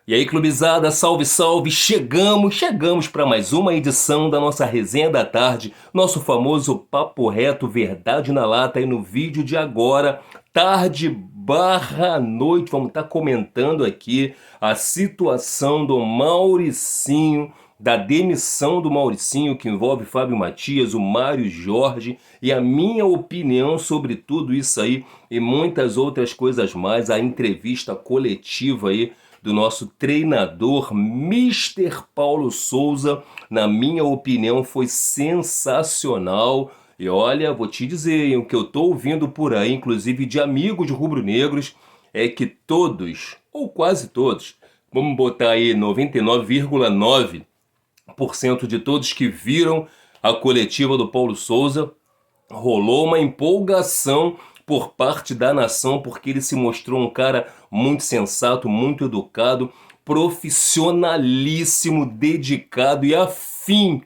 E aí, clubizada, salve, salve! Chegamos para mais uma edição da nossa resenha da tarde, nosso famoso papo reto, verdade na lata. E no vídeo de agora, tarde barra noite, vamos estar comentando aqui a situação do Mauricinho, da demissão do Mauricinho, que envolve Fábio Matias, o Mário Jorge, e a minha opinião sobre tudo isso aí e muitas outras coisas mais, a entrevista coletiva aí do nosso treinador Mister Paulo Souza. Na minha opinião, foi sensacional. E olha, vou te dizer, hein, o que eu tô ouvindo por aí, inclusive de amigos rubro-negros, é que todos, ou quase todos, vamos botar aí 99,9% de todos que viram a coletiva do Paulo Souza, rolou uma empolgação por parte da nação, porque ele se mostrou um cara muito sensato, muito educado, profissionalíssimo, dedicado e afim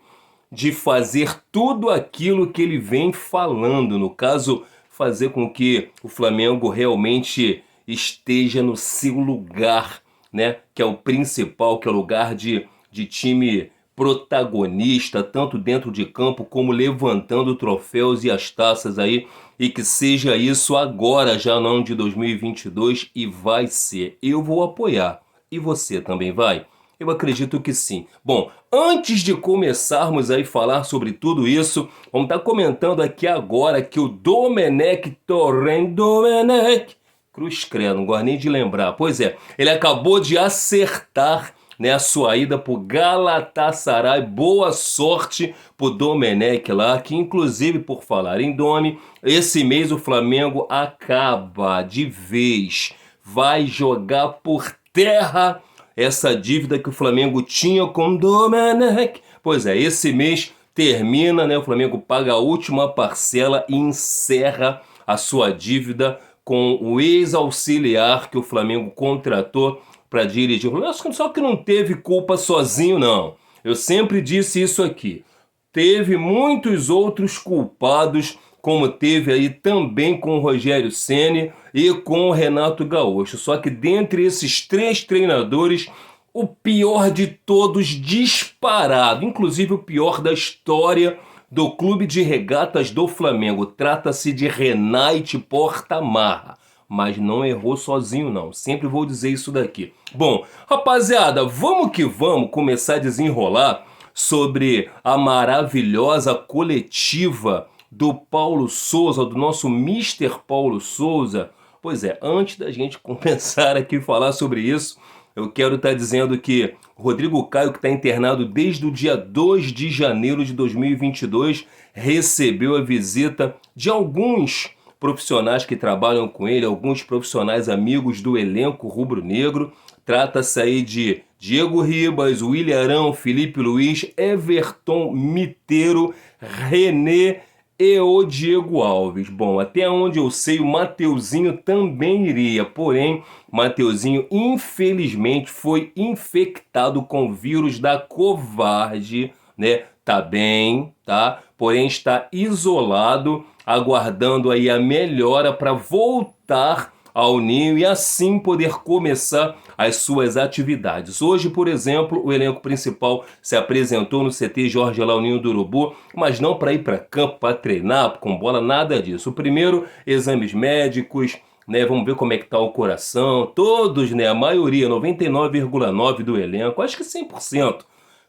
de fazer tudo aquilo que ele vem falando. No caso, fazer com que o Flamengo realmente esteja no seu lugar, né? Que é o principal, que é o lugar de time protagonista, tanto dentro de campo como levantando troféus e as taças aí, e que seja isso agora, já não de 2022, e vai ser. Eu vou apoiar. E você também vai? Eu acredito que sim. Bom, antes de começarmos aí falar sobre tudo isso, vamos estar comentando aqui agora que o Domenech Torrent, Domenech Cruz Credo, não gosto nem de lembrar. Pois é, ele acabou de acertar, né, a sua ida pro Galatasaray. Boa sorte pro Domenech lá, que inclusive, por falar em Dome, esse mês o Flamengo acaba de vez. Vai jogar por terra essa dívida que o Flamengo tinha com Domenech. Pois é, esse mês termina, né? O Flamengo paga a última parcela e encerra a sua dívida com o ex-auxiliar que o Flamengo contratou para dirigir. Só que não teve culpa sozinho, não. Eu sempre disse isso aqui. Teve muitos outros culpados, como teve aí também com o Rogério Ceni e com o Renato Gaúcho. Só que dentre esses três treinadores, o pior de todos disparado, inclusive o pior da história do Clube de Regatas do Flamengo, trata-se de Renato Portaluppi. Mas não errou sozinho não, sempre vou dizer isso daqui. Bom, rapaziada, vamos que vamos começar a desenrolar sobre a maravilhosa coletiva do Paulo Souza, do nosso Mister Paulo Souza. Pois é, antes da gente começar aqui a falar sobre isso, eu quero estar dizendo que Rodrigo Caio, que está internado desde o dia 2 de janeiro de 2022, recebeu a visita de alguns profissionais que trabalham com ele, alguns profissionais amigos do elenco rubro-negro. Trata-se aí de Diego Ribas, William Arão, Felipe Luiz, Everton Miteiro, René e o Diego Alves. Bom, até onde eu sei, o Mateuzinho também iria, porém, Mateuzinho infelizmente foi infectado com o vírus da Covarde, né? Tá bem, tá? Porém está isolado, aguardando aí a melhora para voltar ao ninho e assim poder começar as suas atividades. Hoje, por exemplo, o elenco principal se apresentou no CT Jorge Launinho do Urubu, mas não para ir para campo, para treinar com bola, nada disso. O primeiro, exames médicos, né? Vamos ver como é que tá o coração. Todos, né? A maioria, 99,9% do elenco, acho que 100%,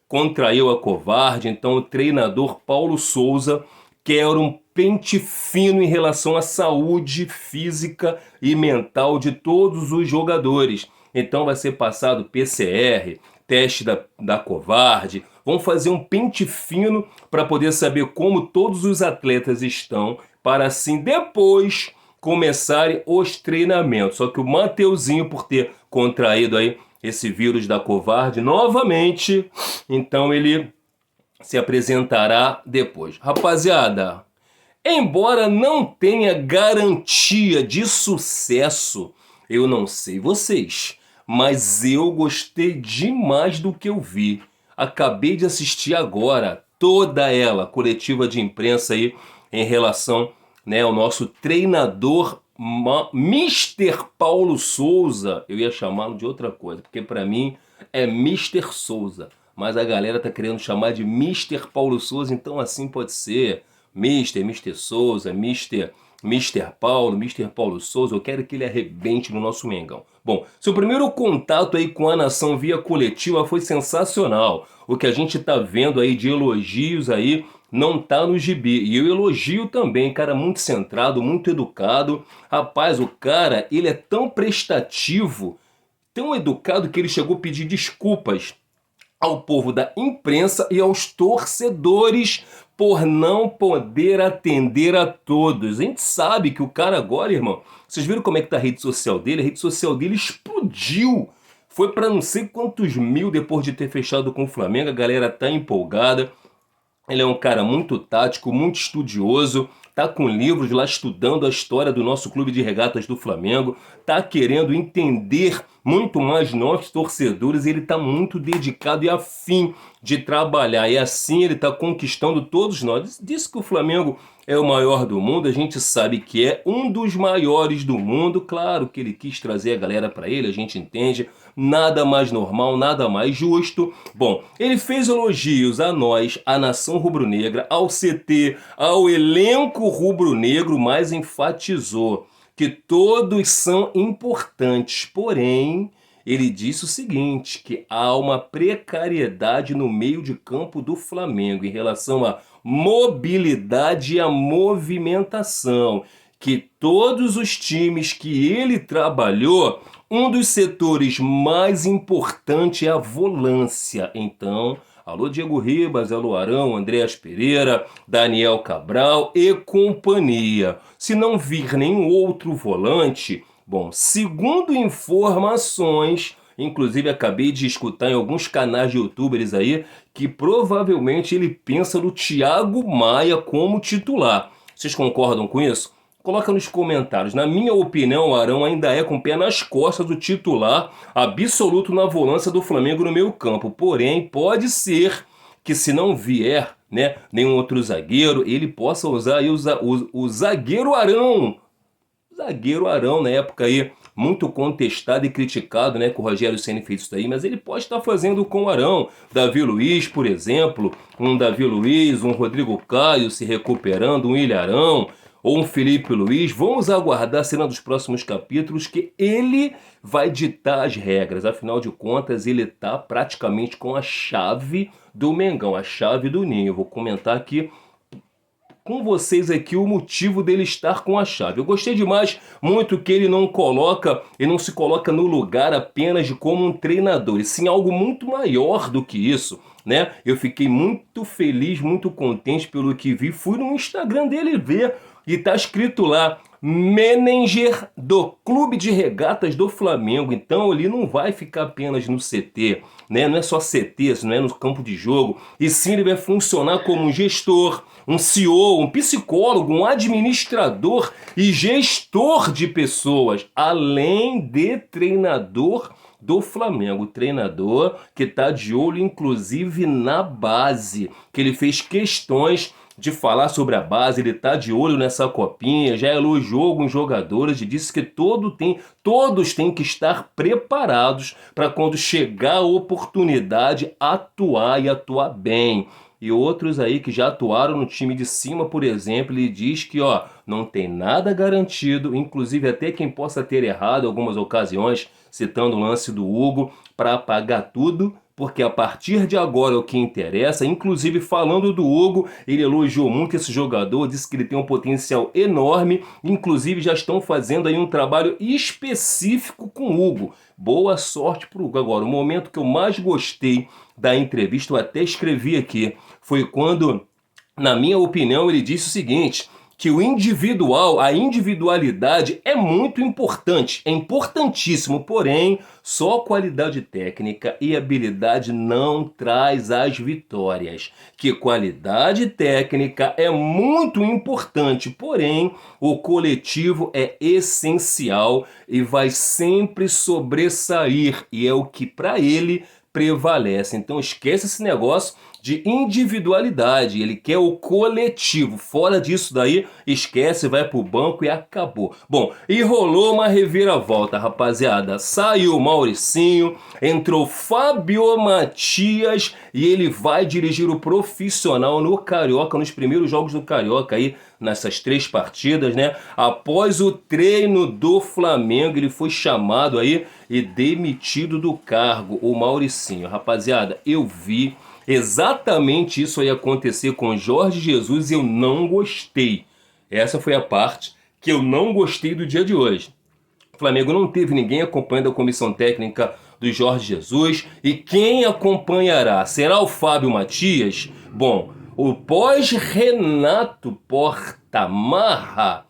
contraiu a Covarde. Então o treinador Paulo Souza quer um pente fino em relação à saúde física e mental de todos os jogadores. Então vai ser passado PCR, teste da Covarde. Vamos fazer um pente fino para poder saber como todos os atletas estão, para assim depois começarem os treinamentos. Só que o Mateuzinho, por ter contraído aí esse vírus da Covarde novamente, então ele se apresentará depois. Rapaziada, embora não tenha garantia de sucesso, eu não sei vocês, mas eu gostei demais do que eu vi. Acabei de assistir agora toda ela, coletiva de imprensa aí, em relação, né, ao nosso treinador Mister Paulo Souza, eu ia chamá-lo de outra coisa, porque para mim é Mister Souza, mas a galera tá querendo chamar de Mister Paulo Souza, então assim pode ser. Mister Souza, Mister Paulo, Mister Paulo Souza, eu quero que ele arrebente no nosso Mengão. Bom, seu primeiro contato aí com a nação via coletiva foi sensacional. O que a gente tá vendo aí de elogios aí não tá no gibi. E eu elogio também, cara, muito centrado, muito educado. Rapaz, o cara, ele é tão prestativo, tão educado que ele chegou a pedir desculpas ao povo da imprensa e aos torcedores por não poder atender a todos. A gente sabe que o cara agora, irmão, vocês viram como é que tá a rede social dele? A rede social dele explodiu. Foi para não sei quantos mil depois de ter fechado com o Flamengo. A galera tá empolgada. Ele é um cara muito tático, muito estudioso, tá com livros lá estudando a história do nosso clube de regatas do Flamengo, tá querendo entender muito mais nós torcedores, ele tá muito dedicado e afim de trabalhar, e assim ele tá conquistando todos nós. Disse que o Flamengo é o maior do mundo, a gente sabe que é um dos maiores do mundo, claro que ele quis trazer a galera para ele, a gente entende, nada mais normal, nada mais justo. Bom, ele fez elogios a nós, a nação rubro-negra, ao CT, ao elenco rubro-negro, mas enfatizou que todos são importantes, porém, ele disse o seguinte, que há uma precariedade no meio de campo do Flamengo em relação à mobilidade e à movimentação, que todos os times que ele trabalhou, um dos setores mais importantes é a volância. Então, alô Diego Ribas, alô Arão, Andréas Pereira, Daniel Cabral e companhia. Se não vir nenhum outro volante, bom, segundo informações, inclusive acabei de escutar em alguns canais de youtubers aí, que provavelmente ele pensa no Thiago Maia como titular. Vocês concordam com isso? Coloca nos comentários. Na minha opinião, o Arão ainda é com o pé nas costas do titular absoluto na volância do Flamengo no meio campo. Porém, pode ser que se não vier, né, nenhum outro zagueiro, ele possa usar aí o zagueiro Arão. Zagueiro Arão, na época aí, muito contestado e criticado, né, que o Rogério Ceni fez isso daí, mas ele pode estar fazendo com o Arão. Davi Luiz, por exemplo, um Davi Luiz, um Rodrigo Caio se recuperando, um Ilharão, ou um Felipe Luiz. Vamos aguardar a cena dos próximos capítulos, que ele vai ditar as regras. Afinal de contas, ele está praticamente com a chave do Mengão, a chave do ninho. Vou comentar aqui com vocês aqui o motivo dele estar com a chave. Eu gostei demais muito que ele não se coloca no lugar apenas de como um treinador, e sim algo muito maior do que isso, né? Eu fiquei muito feliz, muito contente pelo que vi. Fui no Instagram dele ver e tá escrito lá, manager do Clube de Regatas do Flamengo. Então ele não vai ficar apenas no CT, né? Não é só CT, não é no campo de jogo, e sim ele vai funcionar como um gestor, um CEO, um psicólogo, um administrador e gestor de pessoas, além de treinador do Flamengo, treinador que está de olho inclusive na base, que ele fez questões de falar sobre a base, ele tá de olho nessa copinha, já elogiou alguns jogadores e disse que todos têm que estar preparados para quando chegar a oportunidade atuar e atuar bem. E outros aí que já atuaram no time de cima, por exemplo, ele diz que não tem nada garantido, inclusive até quem possa ter errado em algumas ocasiões, citando o lance do Hugo, para apagar tudo, porque a partir de agora é o que interessa. Inclusive, falando do Hugo, ele elogiou muito esse jogador, disse que ele tem um potencial enorme, inclusive já estão fazendo aí um trabalho específico com o Hugo. Boa sorte pro Hugo. Agora, o momento que eu mais gostei da entrevista, eu até escrevi aqui, foi quando, na minha opinião, ele disse o seguinte, que o individual, a individualidade é muito importante, é importantíssimo, porém, só qualidade técnica e habilidade não traz as vitórias. Que qualidade técnica é muito importante, porém, o coletivo é essencial e vai sempre sobressair, e é o que para ele prevalece. Então esquece esse negócio de individualidade, ele quer o coletivo. Fora disso daí, esquece, vai pro banco e acabou. Bom, e rolou uma reviravolta, rapaziada. Saiu o Mauricinho, entrou Fábio Matias e ele vai dirigir o profissional no Carioca, nos primeiros jogos do Carioca aí, nessas 3 partidas, né? Após o treino do Flamengo, ele foi chamado aí e demitido do cargo, o Mauricinho. Rapaziada, eu vi exatamente isso aí acontecer com Jorge Jesus e eu não gostei. Essa foi a parte que eu não gostei do dia de hoje. O Flamengo não teve ninguém acompanhando a comissão técnica do Jorge Jesus. E quem acompanhará? Será o Fábio Matias? Bom, o pós-Renato Portaluppi,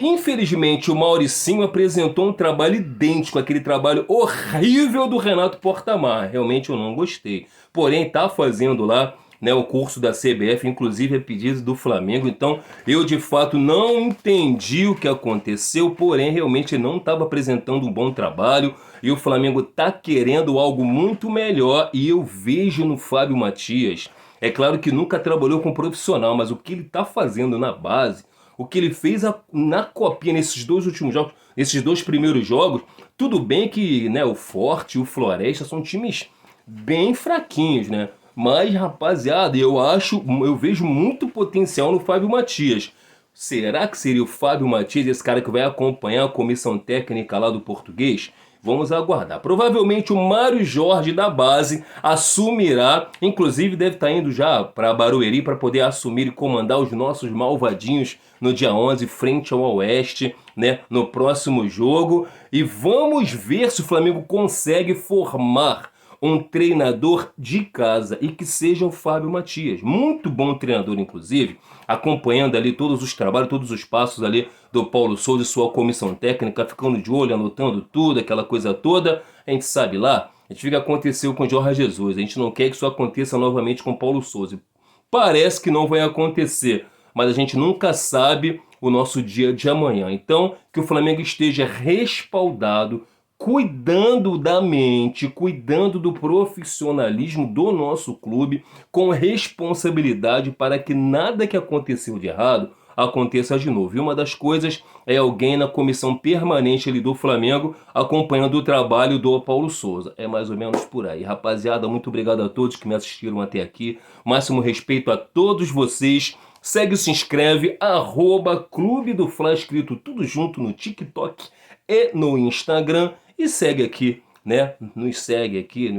infelizmente, o Mauricinho apresentou um trabalho idêntico àquele trabalho horrível do Renato Portaluppi. Realmente eu não gostei. Porém, tá fazendo lá, né, o curso da CBF, inclusive a pedido do Flamengo. Então, eu de fato não entendi o que aconteceu, porém, realmente não estava apresentando um bom trabalho. E o Flamengo tá querendo algo muito melhor. E eu vejo no Fábio Matias, é claro que nunca trabalhou com profissional, mas o que ele tá fazendo na base, o que ele fez na Copinha nesses 2 últimos jogos, esses 2 primeiros jogos, tudo bem que, né, o Forte e o Floresta são times bem fraquinhos, né? Mas, rapaziada, eu vejo muito potencial no Fábio Matias. Será que seria o Fábio Matias esse cara que vai acompanhar a comissão técnica lá do Português? Vamos aguardar. Provavelmente o Mário Jorge da base assumirá, inclusive deve estar indo já para Barueri para poder assumir e comandar os nossos malvadinhos no dia 11, frente ao Oeste, né, no próximo jogo. E vamos ver se o Flamengo consegue formar um treinador de casa e que seja o Fábio Matias. Muito bom treinador, inclusive, acompanhando ali todos os trabalhos, todos os passos ali do Paulo Souza e sua comissão técnica, ficando de olho, anotando tudo, aquela coisa toda. A gente sabe lá, a gente vê o que aconteceu com o Jorge Jesus. A gente não quer que isso aconteça novamente com o Paulo Souza. Parece que não vai acontecer, mas a gente nunca sabe o nosso dia de amanhã. Então, que o Flamengo esteja respaldado, cuidando da mente, cuidando do profissionalismo do nosso clube, com responsabilidade para que nada que aconteceu de errado aconteça de novo. E uma das coisas é alguém na comissão permanente ali do Flamengo acompanhando o trabalho do Paulo Souza. É mais ou menos por aí. Rapaziada, muito obrigado a todos que me assistiram até aqui. Máximo respeito a todos vocês. Segue, se inscreve, @Clube do Fla, escrito tudo junto no TikTok e no Instagram. E segue aqui, né? Nos segue aqui,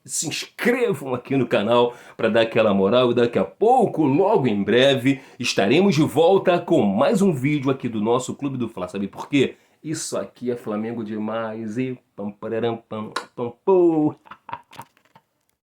se inscrevam aqui no canal para dar aquela moral. E daqui a pouco, logo em breve, estaremos de volta com mais um vídeo aqui do nosso Clube do Fla. Sabe por quê? Isso aqui é Flamengo demais e pam, pararam, pam, pam, pô.